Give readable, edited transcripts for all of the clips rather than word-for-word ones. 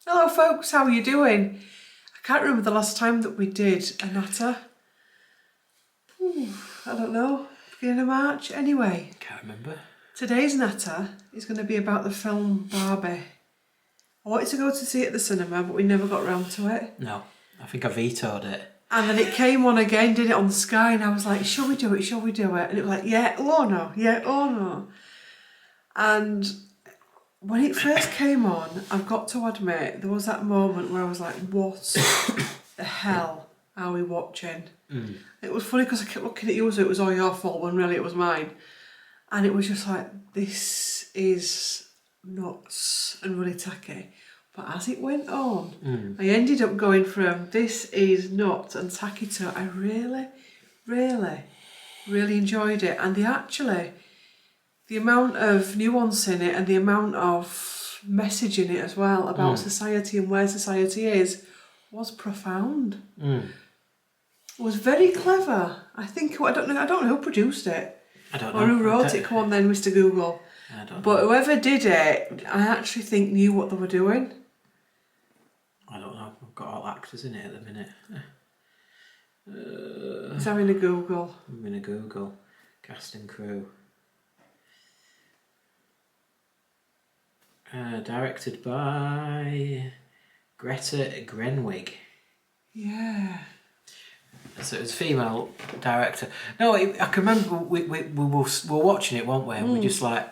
Hello folks, how are you doing? I can't remember the last time that we did a natter. I don't know, beginning of March? Anyway. Can't remember. Today's natter is going to be about the film Barbie. I wanted to go to see it at the cinema, but we never got round to it. No, I think I vetoed it. And then it came on again, did it on the Sky, and I was like, shall we do it, shall we do it? And it was like, yeah, oh no, yeah, oh no. And when it first came on, I've got to admit, there was that moment where I was like, what the hell are we watching? It was funny because I kept looking at you as it was all your fault when really it was mine. And it was just like, this is nuts and really tacky. But as it went on, I ended up going from this is nuts and tacky to I really, really, really enjoyed it. And the amount of nuance in it and the amount of message in it as well about society and where society is was profound. It was very clever. I don't know who produced it. I don't know. Or who wrote it. Come on then, Mr. Google. I don't know. But whoever did it, I actually think knew what they were doing. I don't know. We've got all actors in it at the minute. He's having a Google. I'm going to Google. Cast and crew. Directed by Greta Gerwig. Yeah. So it was a female director. No, I can remember we were watching it, weren't we? And we're just like,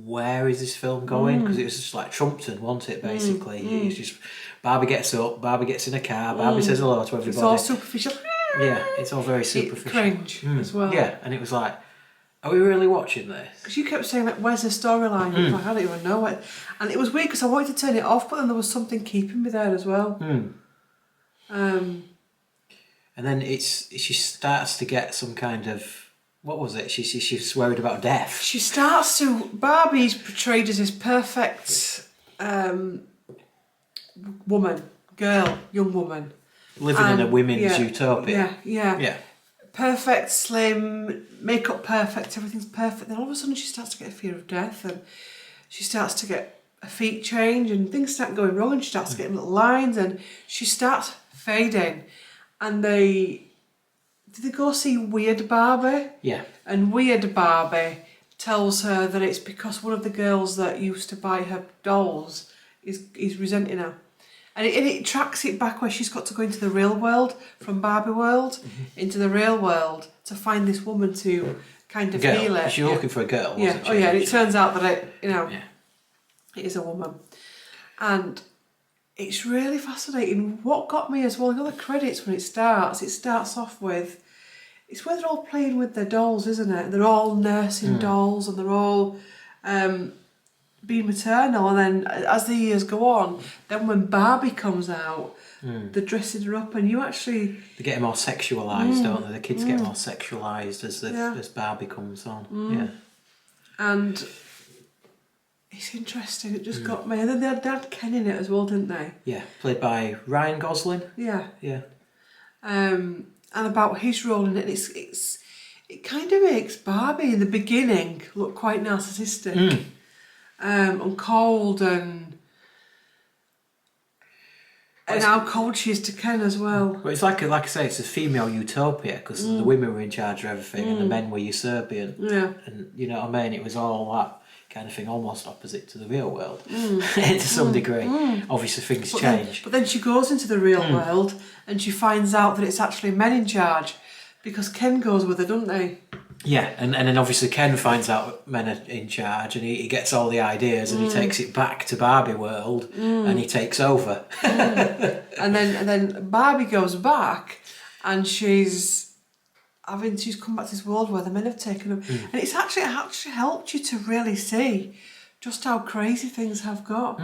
where is this film going? Because it was just like Trumpton, wasn't it, basically? It's just Barbie gets up, Barbie gets in a car, Barbie says hello to everybody. It's all superficial. Yeah, it's all very superficial. Cringe as well. Yeah, and it was like, are we really watching this? Because you kept saying, like, where's the storyline? Like, I don't even know it. And it was weird because I wanted to turn it off, but then there was something keeping me there as well. And then she starts to get some kind of, what was it? She's worried about death. She starts to, Barbie's portrayed as this perfect woman, girl, young woman. Living in a women's utopia. Yeah. Perfect, slim, makeup perfect, everything's perfect. Then all of a sudden she starts to get a fear of death and she starts to get a feet change and things start going wrong and she starts getting little lines and she starts fading. And did they go see Weird Barbie? Yeah. And Weird Barbie tells her that it's because one of the girls that used to buy her dolls is resenting her. And it tracks it back where she's got to go into the real world, from Barbie world into the real world to find this woman to kind of heal it. She's looking for a girl, wasn't she? Oh yeah, and it turns out that it is a woman. And it's really fascinating. What got me as well, the credits when it starts off with, it's where they're all playing with their dolls, isn't it? They're all nursing dolls and they're all being maternal. And then as the years go on, then when Barbie comes out, they're dressing her up and you actually... They get more sexualised, don't they? The kids get more sexualised as Barbie comes on. Yeah. And... it's interesting, it just got me. And then they had Dad Ken in it as well, didn't they? Yeah, played by Ryan Gosling. Yeah. Yeah. And about his role in it, it kind of makes Barbie in the beginning look quite narcissistic. And cold and how cold she is to Ken as well. Well, it's like I say, it's a female utopia because the women were in charge of everything and the men were usurpian. Yeah. And you know what I mean? It was all that kind of thing, almost opposite to the real world to some degree. Obviously things change. But then she goes into the real world and she finds out that it's actually men in charge because Ken goes with her, doesn't he? Yeah, and then obviously Ken finds out men are in charge and he gets all the ideas and he takes it back to Barbie world and he takes over. And then Barbie goes back and she's come back to this world where the men have taken them. And it's actually helped you to really see just how crazy things have got.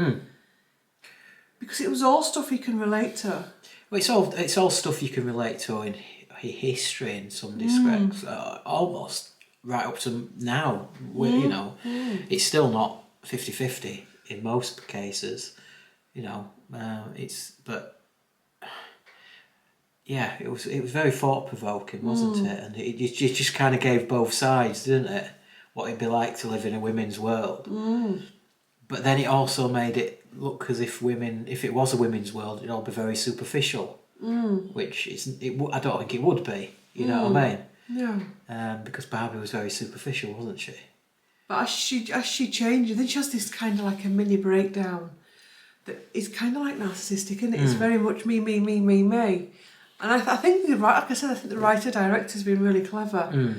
Because it was all stuff you can relate to. Well, it's all stuff you can relate to in history in some respects, almost right up to now. You know, it's still not 50-50 in most cases. You know, but yeah, it was very thought provoking, wasn't it? And it just kind of gave both sides, didn't it? What it'd be like to live in a women's world. But then it also made it look as if it was a women's world, it'd all be very superficial, which I don't think it would be. You know what I mean? Yeah. Because Barbie was very superficial, wasn't she? But as she changes, then she has this kind of like a mini breakdown that is kind of like narcissistic, isn't it? It's very much me, me, me, me, me. And I think like I said, I think the writer-director's been really clever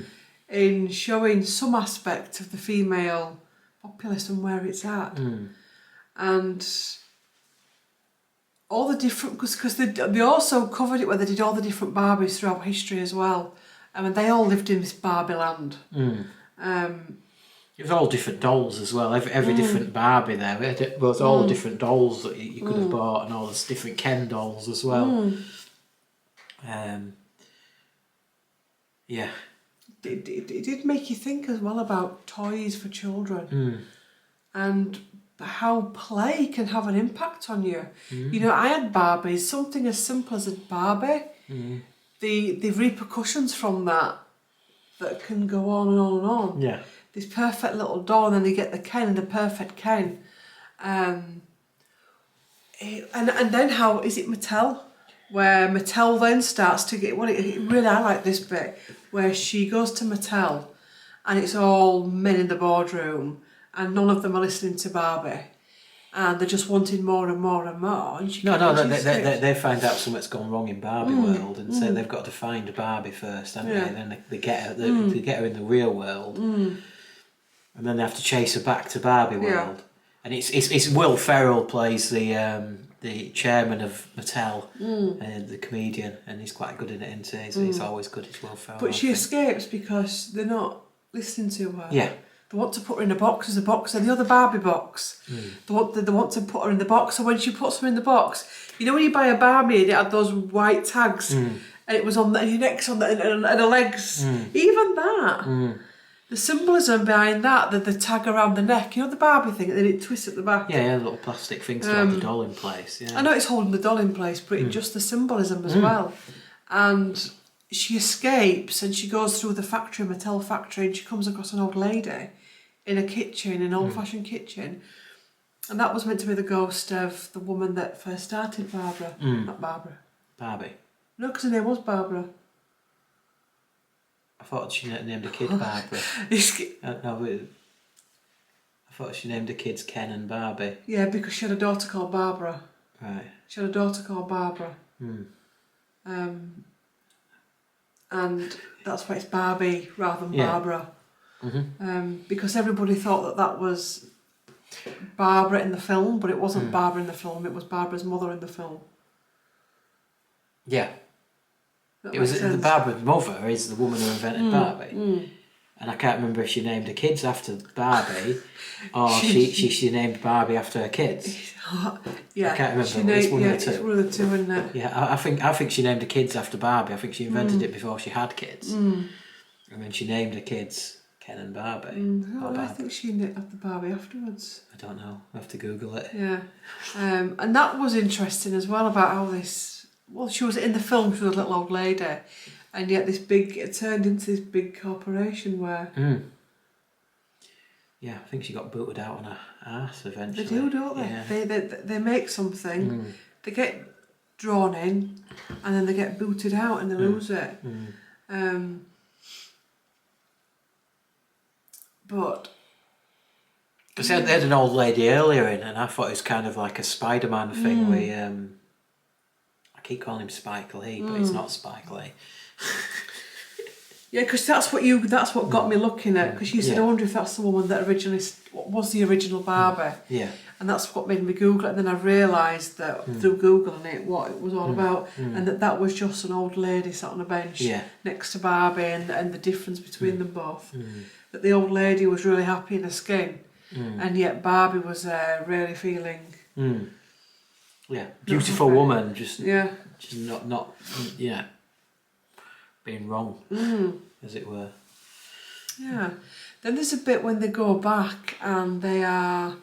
in showing some aspect of the female populace and where it's at. And all the different, because they also covered it where they did all the different Barbies throughout history as well. I mean, they all lived in this Barbie Land. It was all different dolls as well. Every different Barbie there. It was all the different dolls that you could have bought, and all those different Ken dolls as well. Yeah. It did make you think as well about toys for children and how play can have an impact on you. You know, I had Barbies, something as simple as a Barbie. The repercussions from that can go on and on and on. Yeah. This perfect little doll, and then they get the Ken, the perfect Ken. And then how is it Mattel? Where Mattel then starts to get, I like this bit, where she goes to Mattel and it's all men in the boardroom and none of them are listening to Barbie. And they're just wanting more and more and more. And they find out something's gone wrong in Barbie world, and so they've got to find Barbie first, haven't they? And then they get her, they get her in the real world, and then they have to chase her back to Barbie world. And it's Will Ferrell plays the chairman of Mattel, the comedian, and he's quite good in it, isn't he? He's always good as Will Ferrell. But she escapes because they're not listening to her. Yeah. They want to put her in a box as a box, and the other Barbie box. They want to put her in the box, so when she puts her in the box, you know when you buy a Barbie and it had those white tags, and it was on your neck's on and her legs, even that. The symbolism behind that, the tag around the neck, you know the Barbie thing, and then it twists at the back. Yeah, little plastic things to hold the doll in place. Yeah. I know it's holding the doll in place, but it's just the symbolism as well. And she escapes and she goes through the factory, Mattel factory, and she comes across an old lady in a kitchen, an old-fashioned kitchen. And that was meant to be the ghost of the woman that first started Barbara. Not Barbara. Barbie. No, because her name was Barbara. I thought she named a kid Barbara. I thought she named the kids Ken and Barbie. Yeah, because she had a daughter called Barbara. Right. She had a daughter called Barbara. And that's why it's Barbie rather than Barbara. Because everybody thought that was Barbara in the film, but it wasn't Barbara in the film, it was Barbara's mother in the film. Yeah. It was Barbara's mother is the woman who invented Barbie. And I can't remember if she named her kids after Barbie or she named Barbie after her kids. Yeah, I can't remember. It's one of the two. It's one of the two, isn't it? Yeah, I think she named her kids after Barbie. I think she invented it before she had kids. And then she named her kids Ken and Barbie. I think she named after Barbie afterwards. I don't know. I have to Google it. Yeah. And that was interesting as well about how this... Well, she was in the film, she was a little old lady. And yet it turned into this big corporation where... Yeah, I think she got booted out on her arse eventually. They do, don't they? Yeah. They make something, they get drawn in, and then they get booted out and they lose it. But... Because they had an old lady earlier in, and I thought it was kind of like a Spider-Man thing where... I keep calling him Spike Lee, but it's not Spike Lee. Yeah, because that's what got me looking at. Because you said, I wonder if that's the woman that originally was the original Barbie. Yeah. And that's what made me Google it. And then I realised that through Googling it, what it was all about, and that was just an old lady sat on a bench next to Barbie, and the difference between them both. That the old lady was really happy in her skin, and yet Barbie was really feeling. Yeah, beautiful woman, just not being wrong, as it were. Yeah. Then there's a bit when they go back and they're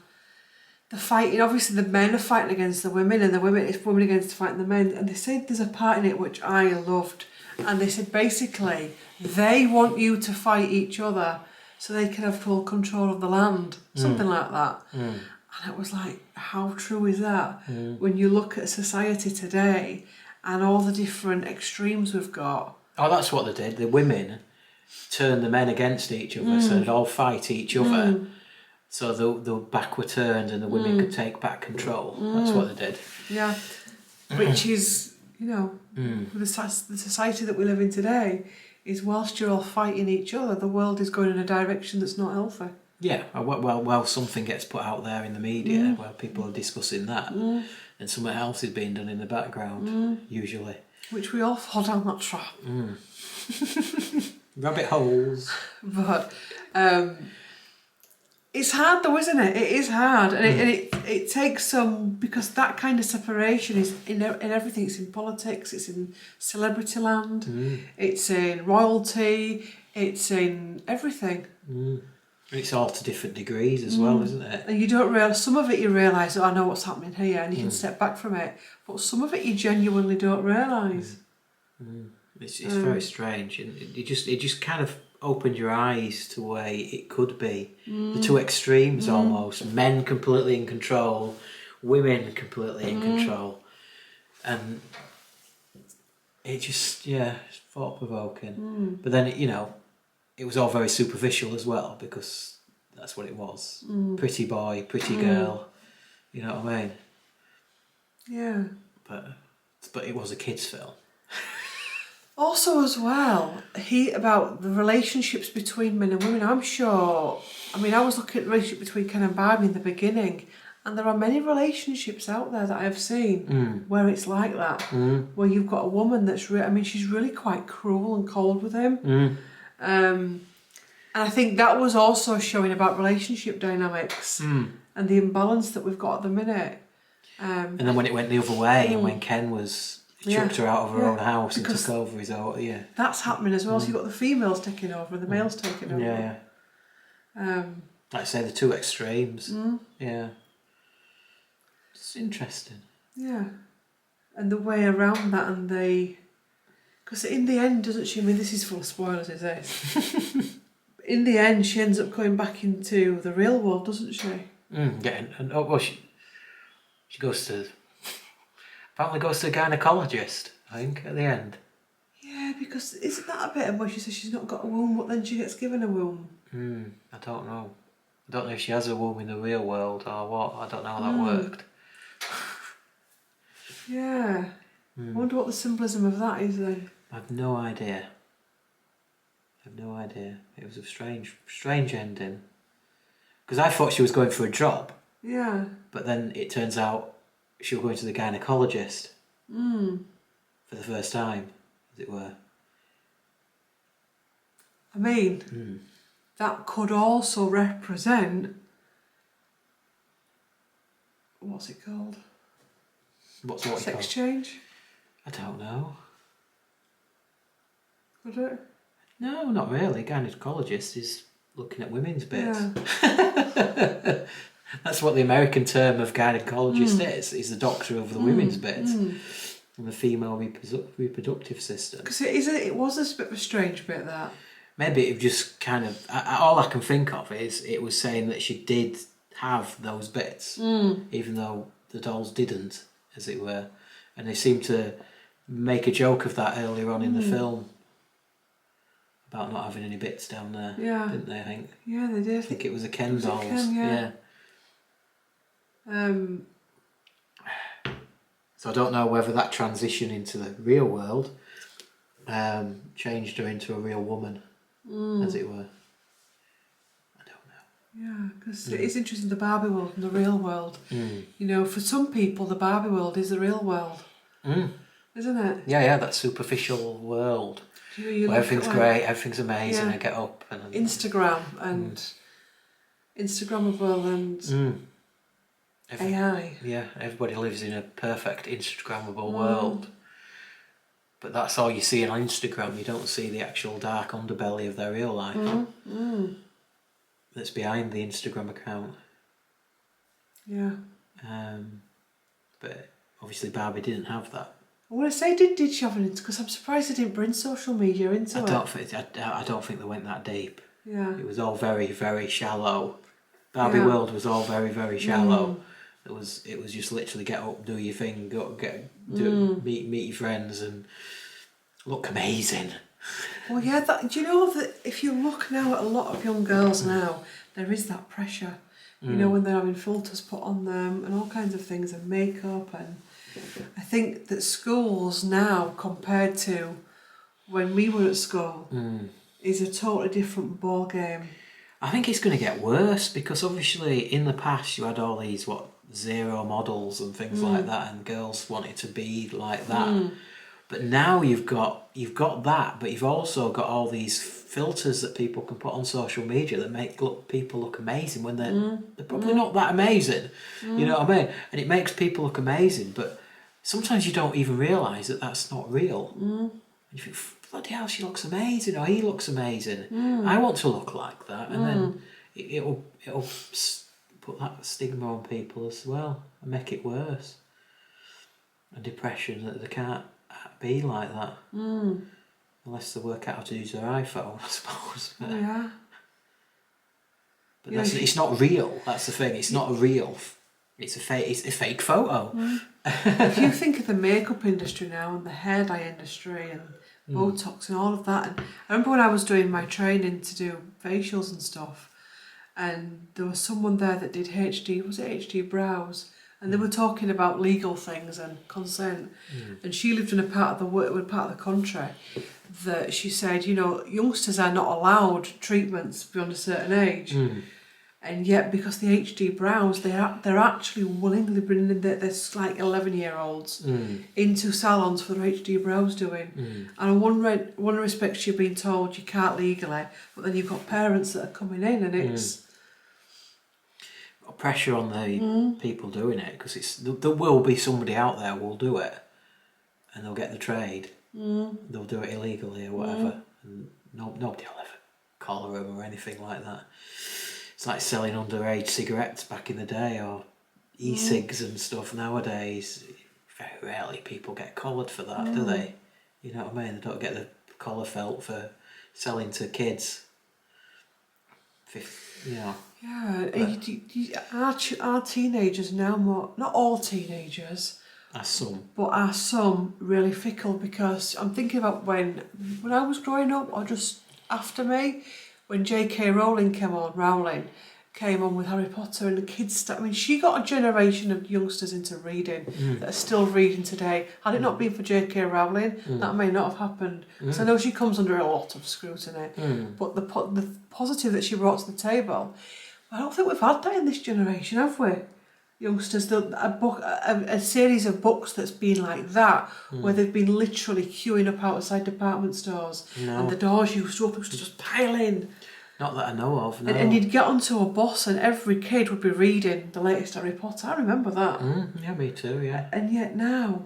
fighting. Obviously, the men are fighting against the women, and it's women against fighting the men. And they said there's a part in it which I loved, and they said basically they want you to fight each other so they can have full control of the land, something like that. And it was like, how true is that? When you look at society today and all the different extremes we've got. Oh, that's what they did. The women turned the men against each other, so they'd all fight each other. So the back were turned and the women could take back control. That's what they did. Yeah. Which is, the society that we live in today is whilst you're all fighting each other, the world is going in a direction that's not healthy. Yeah, well, something gets put out there in the media where people are discussing that, and something else is being done in the background, usually. Which we all fall down that trap. Rabbit holes. But it's hard though, isn't it? It is hard, and it takes some, because that kind of separation is in everything. It's in politics, it's in celebrity land, it's in royalty, it's in everything. It's all to different degrees as well, isn't it? And you don't realise, some of it you realise, I know what's happening here, and you can step back from it. But some of it you genuinely don't realise. It's very strange, and it just kind of opened your eyes to the way it could be. The two extremes almost. Men completely in control, women completely in control. And it just, it's thought-provoking. But then, it was all very superficial as well, because that's what it was. Pretty boy, pretty girl, you know what I mean? Yeah. But it was a kid's film. Also, as well, about the relationships between men and women. I was looking at the relationship between Ken and Barbie in the beginning, and there are many relationships out there that I have seen where it's like that, where you've got a woman that's she's really quite cruel and cold with him. And I think that was also showing about relationship dynamics and the imbalance that we've got at the minute. And then when it went the other way, and when Ken was chucked her out of her own house and took over his own, that's happening as well. So you've got the females taking over and the males taking over. Like I say, the two extremes. Yeah. It's interesting. Yeah. And the way around that, and because in the end, doesn't she? This is full of spoilers, is it? In the end, she ends up going back into the real world, doesn't she? She goes to... Apparently goes to a gynaecologist, I think, at the end. Yeah, because isn't that a bit where she says she's not got a womb, but then she gets given a womb? I don't know. I don't know if she has a womb in the real world or what. I don't know how that worked. Yeah. I wonder what the symbolism of that is then. I have no idea. It was a strange ending. Because I thought she was going for a job. Yeah. But then it turns out she was going to the gynaecologist for the first time, as it were. That could also represent... What's it called? Sex change? I don't know. Could it? No, not really. Gynaecologist is looking at women's bits. Yeah. That's what the American term of gynaecologist is the doctor of the women's bits and the female reproductive system. Because it was a bit of a strange bit, that. Maybe it just kind of... all I can think of is it was saying that she did have those bits, even though the dolls didn't, as it were. And they seemed to make a joke of that earlier on in the film. About not having any bits down there, didn't they, I think? Yeah, they did. I think it was a Ken dolls. Yeah. So I don't know whether that transition into the real world changed her into a real woman, as it were. I don't know. Yeah, because it is interesting, the Barbie world and the real world. For some people, the Barbie world is the real world. Isn't it? Yeah, that superficial world. Where everything's great, everything's amazing, I get up and... Instagram and Instagrammable and AI. Yeah, everybody lives in a perfect Instagrammable world. But that's all you see on Instagram. You don't see the actual dark underbelly of their real life. That's behind the Instagram account. Yeah. But obviously Barbie didn't have that. I want to say, did she have an Instagram? Because I'm surprised they didn't bring social media into it. I don't think they went that deep. Yeah. It was all very, very shallow Barbie World was all very, very shallow. It was just literally get up, do your thing, meet your friends, and look amazing. Well, yeah, do you know that if you look now at a lot of young girls now, there is that pressure. You know, when they're having filters put on them and all kinds of things and makeup, and I think that schools now compared to when we were at school is a totally different ball game. I think it's going to get worse because obviously in the past you had all these zero models and things like that, and girls wanted to be like that. But now you've got that, but you've also got all these filters that people can put on social media that make people look amazing when they're probably not that amazing. You know what I mean? And it makes people look amazing, but sometimes you don't even realise that that's not real. And you think, bloody hell, she looks amazing, or he looks amazing. I want to look like that, and then it'll put that stigma on people as well and make it worse. And depression, that they can't be like that unless they work out how to use their iPhone, I suppose. But, but it's not real. That's the thing. It's not a real. It's a fake photo. If you think of the makeup industry now and the hair dye industry and Botox and all of that, and I remember when I was doing my training to do facials and stuff, and there was someone there that did HD brows, and they were talking about legal things and consent, and she lived in a part of the country that she said, you know, youngsters are not allowed treatments beyond a certain age. And yet, because the HD brows, they're actually willingly bringing their like 11-year-olds into salons for their HD brows doing. And in one respect, you're being told you can't legally, but then you've got parents that are coming in, and it's pressure on the people doing it, because there will be somebody out there who will do it, and they'll get the trade. They'll do it illegally or whatever, and nobody will ever collar them or anything like that. It's like selling underage cigarettes back in the day, or e-cigs and stuff nowadays. Very rarely people get collared for that, do they? You know what I mean? They don't get the collar felt for selling to kids. You know. Yeah, our teenagers now, not all teenagers, are some really fickle, because I'm thinking about when I was growing up, or just after me, when J.K. Rowling came on with Harry Potter, and the kids she got a generation of youngsters into reading that are still reading today. Had it not been for J.K. Rowling, that may not have happened. So I know she comes under a lot of scrutiny, but the positive that she brought to the table, I don't think we've had that in this generation, have we? Youngsters, a series of books that's been like that, where they've been literally queuing up outside department stores, and the doors used to open to just pile in. Not that I know of, no. And you'd get onto a bus and every kid would be reading the latest Harry Potter. I remember that. Yeah, me too, yeah. And yet now,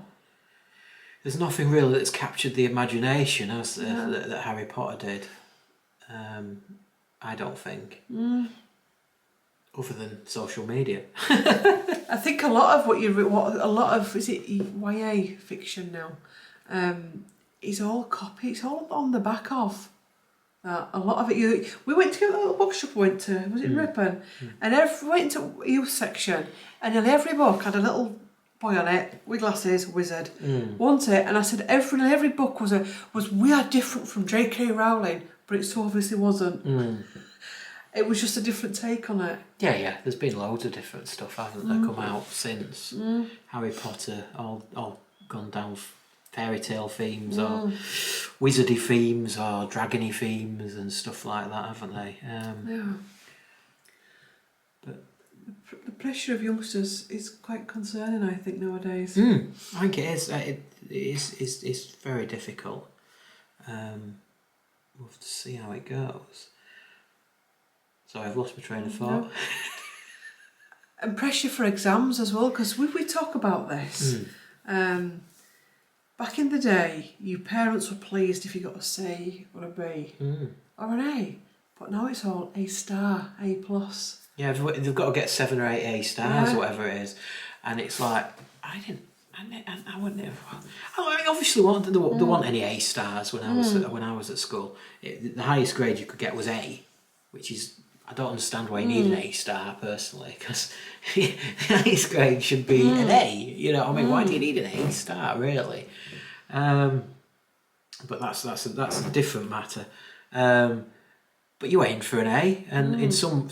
there's nothing really that's captured the imagination as that Harry Potter did. I don't think. Other than social media. I think a lot of is it YA fiction now, is all copy. It's all on the back of that. A lot of it. We went to a little bookshop. Was it Ripon? And we went into a youth section, and nearly every book had a little boy on it with glasses, wizard, wasn't it? And I said every book was we are different from J.K. Rowling, but it so obviously wasn't. It was just a different take on it. Yeah. There's been loads of different stuff, hasn't there, come out since Harry Potter, all gone down fairy tale themes or wizardy themes or dragony themes and stuff like that, haven't they? But the pressure of youngsters is quite concerning, I think, nowadays. I think it is. It's very difficult. We'll have to see how it goes. So I've lost my train of thought. No. And pressure for exams as well, because we talk about this. Back in the day, your parents were pleased if you got a C or a B or an A, but now it's all A star, A plus. Yeah, they've got to get 7 or 8 A stars, whatever it is, and it's like I wouldn't. I obviously wanted there weren't any A stars when I was at school. The highest grade you could get was A, which is I don't understand why you need an A star personally, because the highest grade should be an A. You know what I mean? Why do you need an A star really? But that's a different matter. But you aim for an A, and in some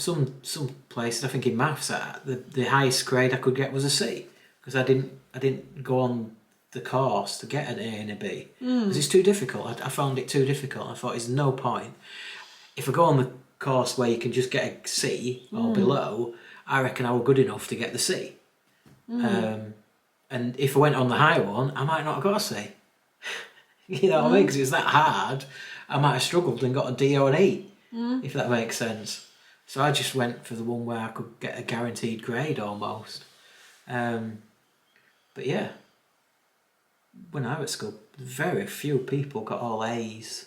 places, I think in maths, the highest grade I could get was a C, because I didn't go on the course to get an A and a B, because it's too difficult. I found it too difficult. I thought there's no point. If I go on the course where you can just get a C or below, I reckon I were good enough to get the C. And if I went on the high one, I might not have got a C. You know what I mean? Because it's that hard, I might have struggled and got a D or an E, if that makes sense. So I just went for the one where I could get a guaranteed grade almost. But yeah, when I was at school, very few people got all A's.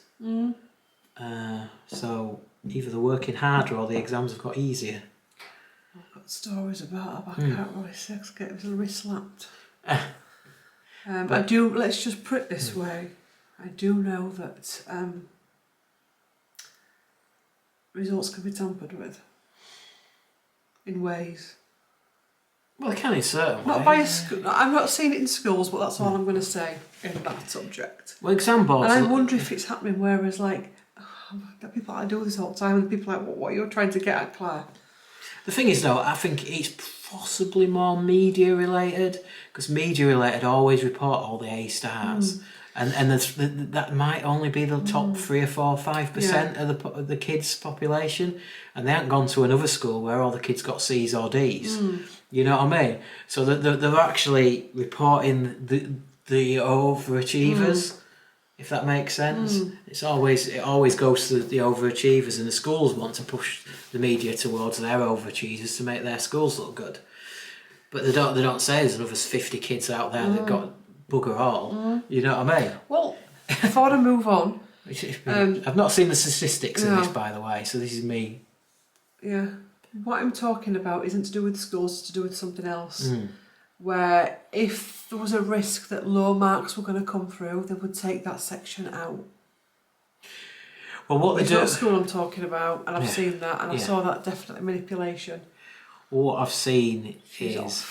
So either they're working harder or the exams have got easier. I've got stories about her, but I can't really say 'cause I get really slapped. I do. Let's just put it this way: I do know that results can be tampered with in ways. Well, they can in certain Not ways. by a school. I'm not seeing it in schools, but that's all I'm going to say in that subject. Well, exam boards. And I wonder if it's happening. Whereas, like, people I do this all the time, and people are like, what are you trying to get at, Claire? The thing is, though, I think it's possibly more media related, because media related always report all the A stars, and that might only be the top 3 or 4 or 5% of the kids' population, and they haven't gone to another school where all the kids got C's or D's. You know what I mean? So they're actually reporting the overachievers. If that makes sense. It always goes to the overachievers, and the schools want to push the media towards their overachievers to make their schools look good. But they don't say there's another 50 kids out there that got bugger all. You know what I mean? Well, before I move on, I've not seen the statistics in this, by the way, so this is me. Yeah. What I'm talking about isn't to do with schools, it's to do with something else. Where if there was a risk that low marks were going to come through, they would take that section out. Well, what they It's do... not school I'm talking about, and I've seen that, and I saw that definitely manipulation. What I've seen is...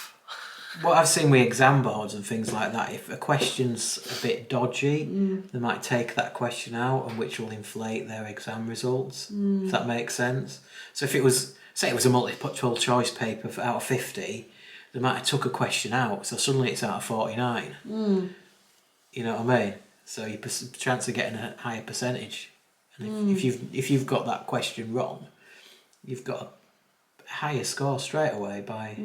What I've seen with exam boards and things like that, if a question's a bit dodgy, they might take that question out, and which will inflate their exam results, if that makes sense. So if it was, say it was a multiple choice paper out of 50, they might have took a question out, so suddenly it's out of 49. You know what I mean? So your chance of getting a higher percentage. And if you've got that question wrong, you've got a higher score straight away by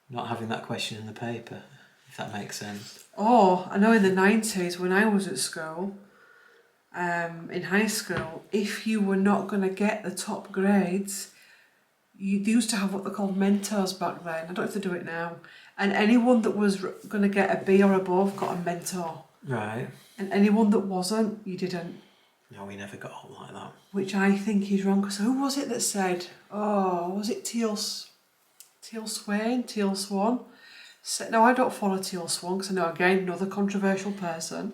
not having that question in the paper, if that makes sense. Oh, I know in the 90s when I was at school, in high school, if you were not going to get the top grades, they used to have what they called mentors back then. I don't know if they do it now. And anyone that was going to get a B or above got a mentor. Right. And anyone that wasn't, you didn't. No, we never got on like that. Which I think is wrong. Because who was it that said, was it Teal Swan? No, I don't follow Teal Swan because I know, again, another controversial person.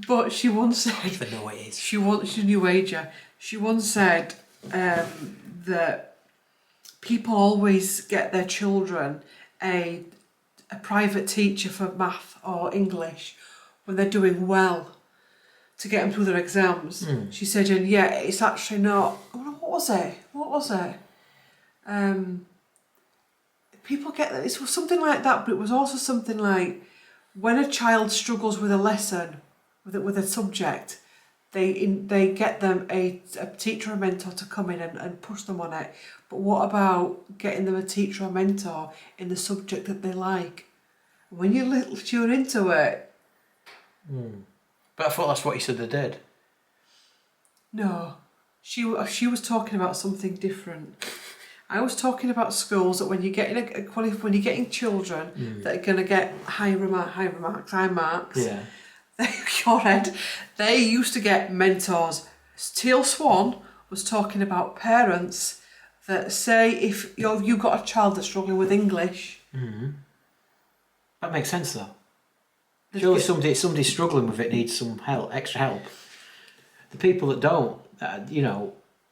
But she once said... I don't even know what it is. She's a new ager. She once said that people always get their children a private teacher for math or English when they're doing well to get them through their exams. She said, and it's actually not... What was it? People get that. It was something like that, but it was also something like when a child struggles with a lesson, with a subject, they get them a teacher or mentor to come in and push them on it. But what about getting them a teacher or mentor in the subject that they like? When you tune into it. But I thought that's what you said they did. No, she was talking about something different. I was talking about schools that when you're getting when you're getting children that are going to get high marks. Yeah. Your head, they used to get mentors. Teal Swan was talking about parents that say if you've got a child that's struggling with English. That makes sense though. Surely somebody struggling with it needs some help, extra help. The people that don't,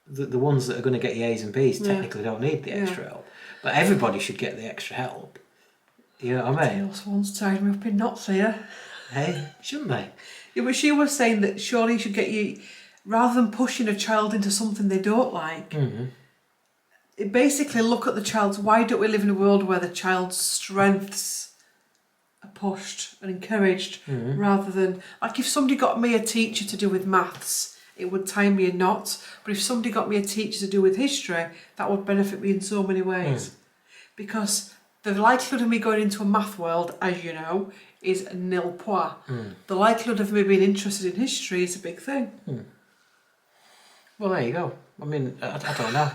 the ones that are going to get the A's and B's technically don't need the extra help. But everybody should get the extra help. You know what I mean? Tails once tied me up in knots here. Hey, shouldn't they? Yeah, but she was saying that surely you should get you, rather than pushing a child into something they don't like, it basically look at the child's, why don't we live in a world where the child's strengths are pushed and encouraged, rather than, like if somebody got me a teacher to do with maths, it would tie me in knots, but if somebody got me a teacher to do with history, that would benefit me in so many ways. Because the likelihood of me going into a math world, as you know, is nil point. The likelihood of me being interested in history is a big thing. Well, there you go. I mean, I don't know.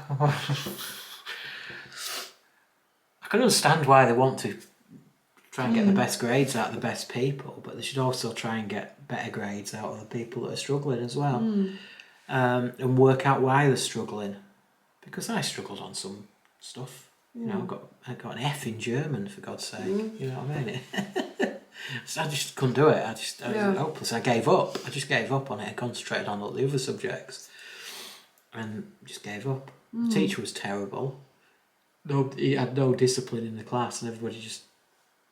I can understand why they want to try and get the best grades out of the best people, but they should also try and get better grades out of the people that are struggling as well. And work out why they're struggling. Because I struggled on some stuff. You know, I got an F in German, for God's sake. You know what I mean? So I just couldn't do it. I was hopeless. I gave up. I just gave up on it and concentrated on all the other subjects. And just gave up. The teacher was terrible. He had no discipline in the class, and everybody just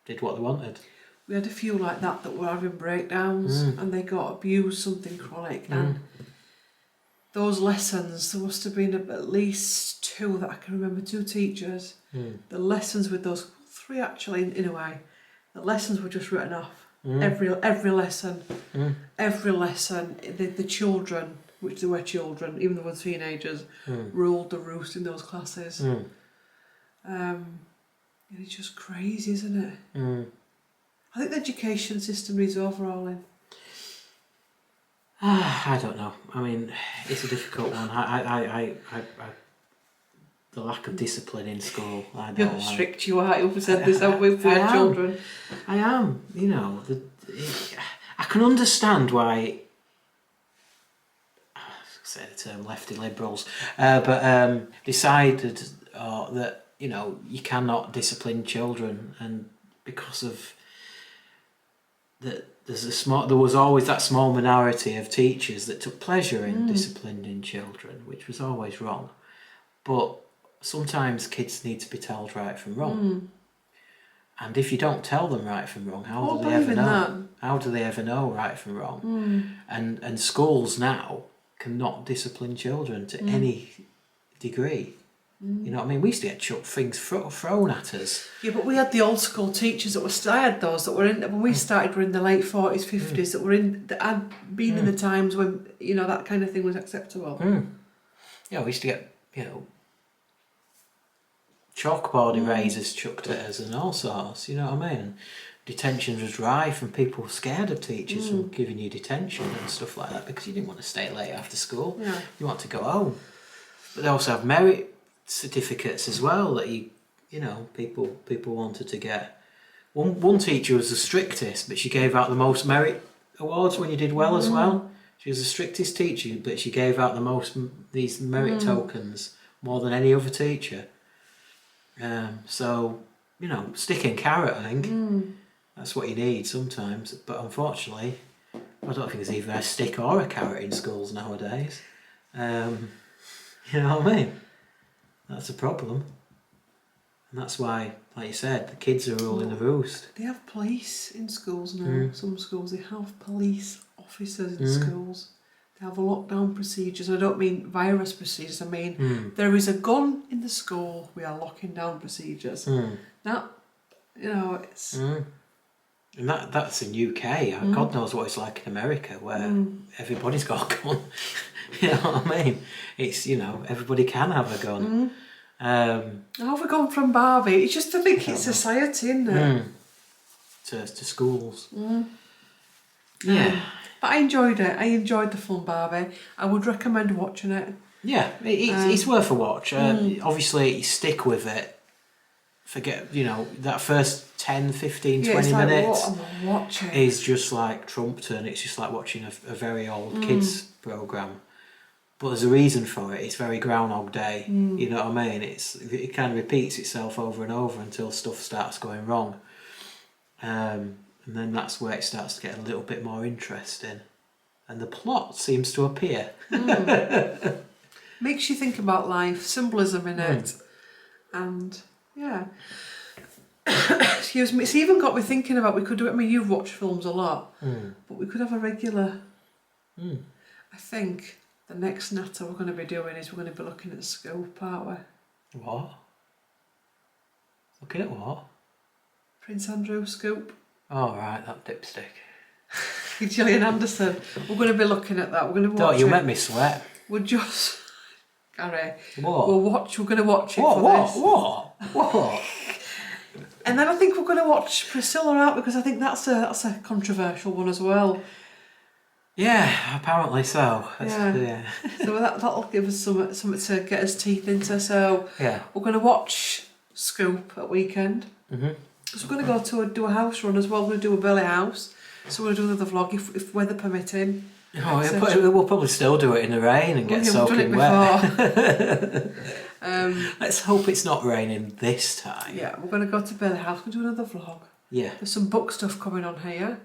did what they wanted. We had a few like that were having breakdowns and they got abused, something chronic. And those lessons, there must have been at least two that I can remember, two teachers. The lessons with those, three actually in a way, the lessons were just written off. Every lesson, every lesson, the children, which they were children, even though they were teenagers, ruled the roost in those classes. It's just crazy, isn't it? I think the education system is overhauling. I don't know. I mean, it's a difficult one. I the lack of discipline in school. I don't You're like. strict you are. You've said this with your children. I am. You know, I can understand why. I say the term lefty liberals, but decided that you cannot discipline children, and because of that. There was always that small minority of teachers that took pleasure in disciplining children, which was always wrong. But sometimes kids need to be told right from wrong. And if you don't tell them right from wrong, how do they ever know? That. How do they ever know right from wrong? And schools now cannot discipline children to any degree. You know what I mean? We used to get things thrown at us. Yeah, but we had the old school teachers that were still. I had those that were in when we started. Were in the late 40s, 50s. That were in that had been in the times when that kind of thing was acceptable. Yeah, we used to get chalkboard erasers chucked at us and all sorts. You know what I mean? And detention was rife, and people were scared of teachers from giving you detention and stuff like that because you didn't want to stay late after school. Yeah. You want to go home. But they also have merit certificates as well that people wanted to get. One teacher was the strictest, but she gave out the most merit awards when you did well as well. She was the strictest teacher, but she gave out the most these merit tokens more than any other teacher. So stick and carrot, I think that's what you need sometimes. But unfortunately, I don't think there's either a stick or a carrot in schools nowadays. You know what I mean? That's a problem. And that's why, like you said, the kids are ruling the roost. They have police in schools now. Some schools, they have police officers in schools. They have lockdown procedures. I don't mean virus procedures. I mean, there is a gun in the school. We are locking down procedures. That, it's... And that's in UK. God knows what it's like in America, where everybody's got a gun. You know what I mean? It's, everybody can have a gun. How have we gone from Barbie? It's just, I think it's society, isn't it? To schools. Yeah. But I enjoyed it. I enjoyed the film Barbie. I would recommend watching it. Yeah, it's worth a watch. Obviously, stick with it. Forget, that first 10, 15, 20 minutes what am I watching? is just like Trumpton. It's just like watching a very old kids programme. But there's a reason for it. It's very Groundhog Day. You know what I mean? It kind of repeats itself over and over until stuff starts going wrong. And then that's where it starts to get a little bit more interesting. And the plot seems to appear. makes you think about life, symbolism in it, and yeah. Excuse me. It's even got me thinking about we could do it. I mean, you've watched films a lot, but we could have a regular. I think the next natter we're going to be doing is we're going to be looking at the Scoop, aren't we? What? Looking at what? Prince Andrew Scoop. Oh right, that dipstick. Gillian Anderson. We're going to be looking at that. We're going to watch Don't you it. make me sweat. We're just. Gary. What? We're going to watch it. What? And then I think we're going to watch Priscilla out because I think that's a controversial one as well. Yeah, apparently so. Yeah. So that'll give us something to get us teeth into. So yeah, we're going to watch Scoop at weekend. Mhm. So we're going to go do a house run as well. We're going to do a Billy house. So we're going to do another vlog if weather permitting. Oh, yeah, we'll probably still do it in the rain and get soaking wet. Let's hope it's not raining this time. Yeah, we're going to go to Billy House. We'll do another vlog. Yeah. There's some book stuff coming on here.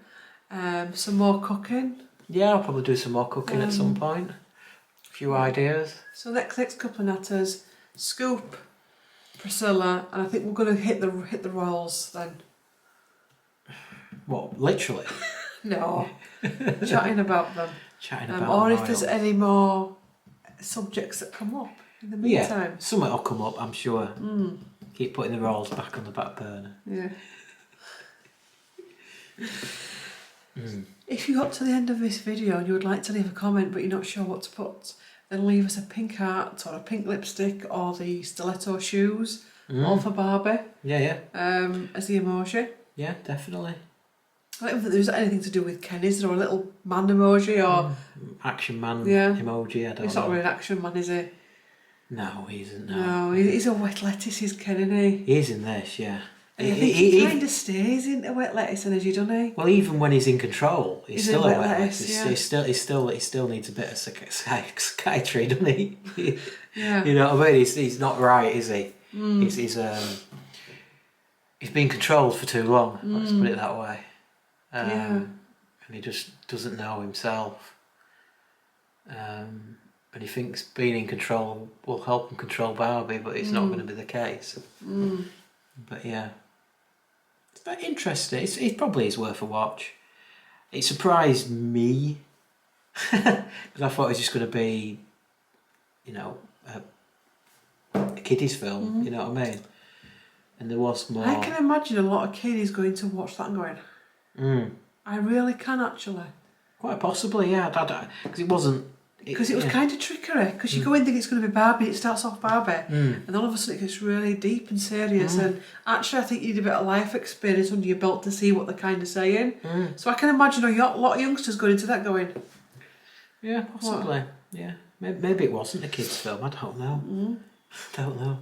Some more cooking. Yeah, I'll probably do some more cooking at some point. A few ideas. So next couple of natters, Scoop, Priscilla, and I think we're going to hit the Royals then. What, literally? No, chatting about them. Chatting about or if Royals. there's any more subjects that come up in the meantime. Yeah, something will come up, I'm sure. Keep putting the rolls back on the back burner. Yeah. If you got to the end of this video and you would like to leave a comment but you're not sure what to put, then leave us a pink heart or a pink lipstick or the stiletto shoes, all for Barbie. Yeah. As the emoji. Yeah, definitely. I don't think there's anything to do with Ken, is there? Or a little man emoji or... Action man emoji, I don't know. He's not really an action man, is he? No, he isn't, No, he's a wet lettuce, he's Ken, isn't he? He is in this, yeah. And I think he kind of stays in a wet lettuce, and as you don't he? Well, even when he's in control, he's still a wet lettuce. Yeah. He still needs a bit of psychiatry, doesn't he? Yeah. You know what I mean? He's not right, is he? He's been controlled for too long. Let's put it that way. And he just doesn't know himself. And he thinks being in control will help him control Barbie, but it's not going to be the case. But yeah, it's very interesting. It probably is worth a watch. It surprised me because I thought it was just going to be, you know, a kiddies film. You know what I mean? And there was more. I can imagine a lot of kiddies going to watch that and going, I really can actually. Quite possibly, yeah. Because it wasn't. Because it was kind of trickery. Because you go in thinking it's going to be Barbie, it starts off Barbie, and all of a sudden it gets really deep and serious. And actually, I think you need a bit of life experience under your belt to see what they're kind of saying. So I can imagine a lot of youngsters going into that going, yeah, possibly. What? Yeah, maybe it wasn't a kids' film. I don't know. I don't know.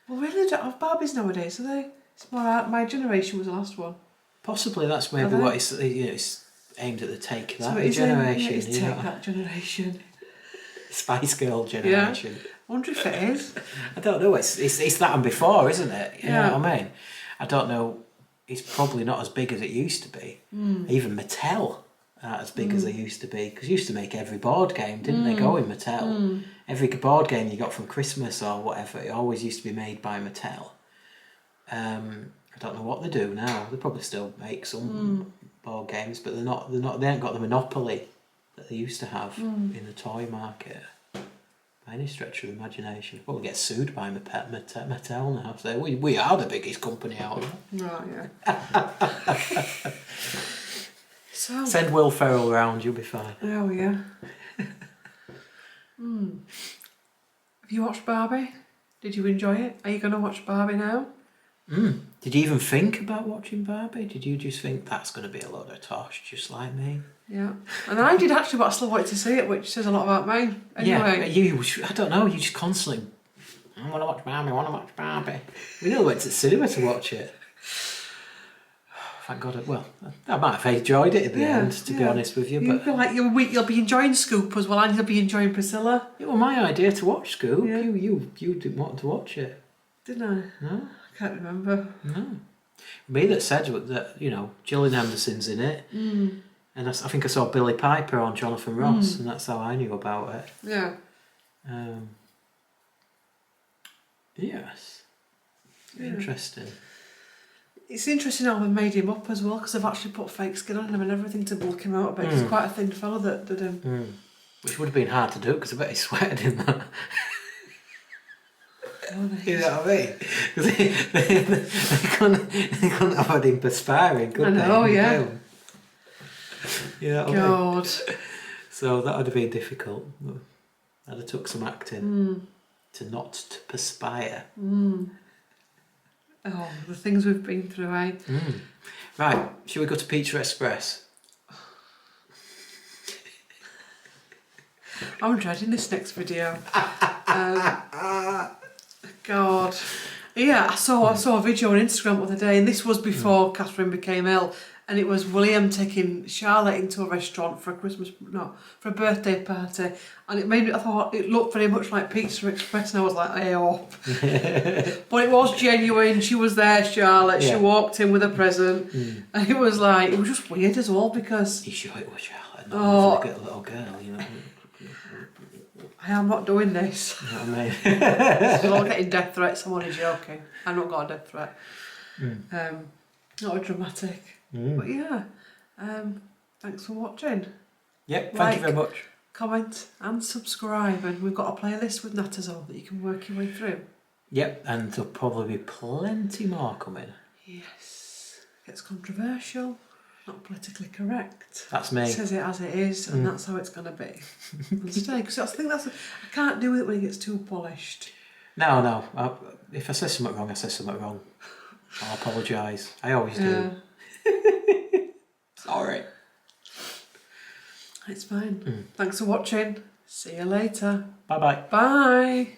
Well, really, they don't have Barbies nowadays, do they? It's more my generation was the last one. Possibly that's maybe what it's, you know, it's aimed at the take that generation. It's take that generation. Spice Girl generation. Yeah. I wonder if it is. I don't know. It's that and before, isn't it? You know what I mean? I don't know. It's probably not as big as it used to be. Even Mattel aren't as big as they used to be. Because used to make every board game, didn't they? Go in Mattel. Every board game you got from Christmas or whatever, it always used to be made by Mattel. I don't know what they do now. They probably still make some board games, but they're not. They haven't got the monopoly that they used to have in the toy market. By any stretch of the imagination, well, we get sued by Mattel now. So we are the biggest company out there. Right, yeah. So send Will Ferrell round, you'll be fine. Oh yeah. Have you watched Barbie? Did you enjoy it? Are you going to watch Barbie now? Did you even think about watching Barbie? Did you just think that's going to be a load of tosh, just like me? Yeah. And I did actually, but I still wanted to see it, which says a lot about me. Anyway. Yeah, I don't know, you just constantly, I want to watch Barbie. We nearly went to the cinema to watch it. Thank God. Well, I might have enjoyed it at the end, to be honest with you. But you'll be enjoying Scoop as well, and you'll be enjoying Priscilla. It was my idea to watch Scoop. Yeah. You didn't want to watch it. Didn't I? No. I can't remember. No. Me that said that, you know, Gillian Anderson's in it. And I think I saw Billy Piper on Jonathan Ross, and that's how I knew about it. Yeah. Yes. Yeah. Interesting. It's interesting how they've made him up as well, because they've actually put fake skin on him and everything to bulk him out a bit. He's quite a thin fella that did him. Which would have been hard to do because I bet he sweated in that. You know what I mean? 'Cause they couldn't have had him perspiring, could they? I know, yeah. You know what I mean? God. So that would have been difficult. I'd have took some acting to not to perspire. Oh, the things we've been through, eh? Right, shall we go to Pizza Express? I'm dreading this next video. God. Yeah, I saw a video on Instagram the other day, and this was before Catherine became ill, and it was William taking Charlotte into a restaurant for a birthday party, and I thought it looked very much like Pizza Express, and I was like, hey up. But it was genuine. She was there, Charlotte. Yeah. She walked in with a present, and it was just weird as well, because You sure it was Charlotte? Not a little girl, you know. I am not doing this. You know what I mean? We're all getting death threats. I'm only joking. I've not got a death threat. Not a dramatic. But yeah, thanks for watching. Yep, thank you very much. Comment and subscribe, and we've got a playlist with Nattazole that you can work your way through. Yep, and there'll probably be plenty more coming. Yes, it's controversial, not politically correct. That's me. It says it as it is, and that's how it's going to be. Because I think I can't do it when it gets too polished. No. If I say something wrong, I say something wrong. I'll apologise. I always do. Sorry. It's fine. Thanks for watching. See you later. Bye-bye. Bye.